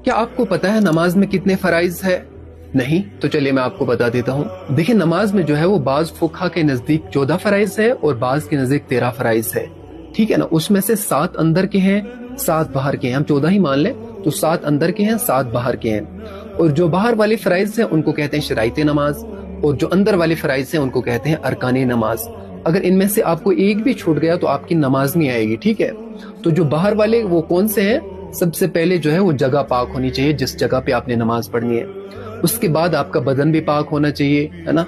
क्या आपको पता है नमाज में कितने फराइज है? नहीं? तो चलिए मैं आपको बता देता हूँ। देखिए नमाज में जो है वो बाज फुकहा के नजदीक 14 फराइज है और बाज के नजदीक 13 फराइज है, ठीक है ना। उसमें से 7 अंदर के हैं, 7 बाहर के हैं। हम 14 ही मान लें तो 7 अंदर के हैं, 7 बाहर के हैं। और जो बाहर वाले फराइज हैं उनको कहते हैं शराइते नमाज, और जो अंदर वाले फराइज हैं उनको कहते हैं अरकाने नमाज। अगर इनमें से आपको एक भी छूट गया तो आपकी नमाज नहीं आएगी, ठीक है। तो जो बाहर वाले वो कौन से हैं? सबसे पहले जो है वो जगह पाक होनी चाहिए जिस जगह पे आपने नमाज पढ़नी है। उसके बाद आपका बदन भी पाक होना चाहिए, है ना।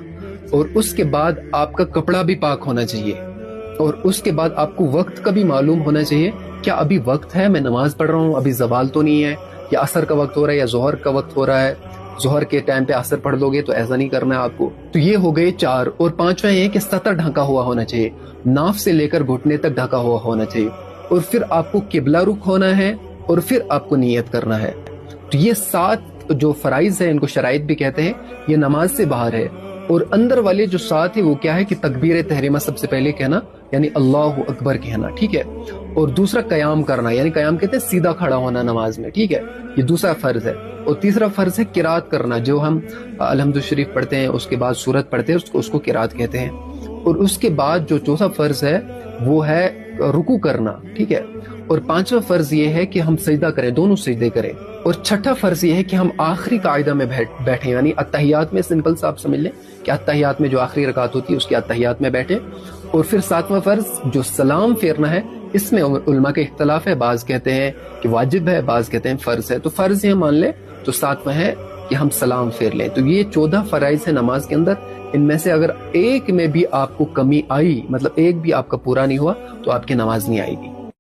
और उसके बाद आपका कपड़ा भी पाक होना चाहिए। और उसके बाद आपको वक्त का भी मालूम होना चाहिए, क्या अभी वक्त है, मैं नमाज पढ़ रहा हूँ, अभी जवाल तो नहीं है, या असर का वक्त हो रहा है या जोहर का वक्त हो रहा है। जोहर के टाइम पे असर पढ़ लोगे तो ऐसा नहीं करना है आपको। तो ये हो गए 4। और 5वां ये कि सतर ढका हुआ होना चाहिए, नाफ से लेकर घुटने तक ढका हुआ होना चाहिए। और फिर आपको किबला रुख होना है और फिर आपको नियत करना है। तो ये 7 जो फराइज है इनको शराइत भी कहते हैं, ये नमाज से बाहर है। और अंदर वाले जो 7 है वो क्या है कि तकबीर तहरीमा सबसे पहले कहना, यानी अल्लाहु अकबर कहना, ठीक है। और दूसरा कयाम करना, यानी कयाम कहते हैं सीधा खड़ा होना नमाज में, ठीक है, ये दूसरा फर्ज है। और तीसरा फर्ज है किरात करना, जो हम अलहम्दुलिल्लाह शरीफ पढ़ते हैं उसके बाद सूरत पढ़ते हैं उसको किरात कहते हैं। और उसके बाद जो चौथा फर्ज है वो है रुकू करना, ठीक है। और 5वां फर्ज ये है कि हम सजदा करें, दोनों सजदे करें। और 6ठा फर्ज ये है कि हम आखिरी कायदा में बैठे, यानी अत्तहियात में, सिंपल सा आप समझ लें कि अत्तहियात में जो आखिरी रकात होती है उसकी अत्तहियात में बैठे। और फिर 7वां फर्ज जो सलाम फेरना है, इसमें उलमा के इख्तलाफ है, बाज कहते हैं कि वाजिब है, बाज कहते हैं फर्ज है। तो फर्ज ये मान ले तो 7वां है कि हम सलाम फेर लें। तो ये 14 फराइज है नमाज के अंदर। इनमें से अगर एक में भी आपको कमी आई, मतलब एक भी आपका पूरा नहीं हुआ, तो आपकी नमाज नहीं आएगी।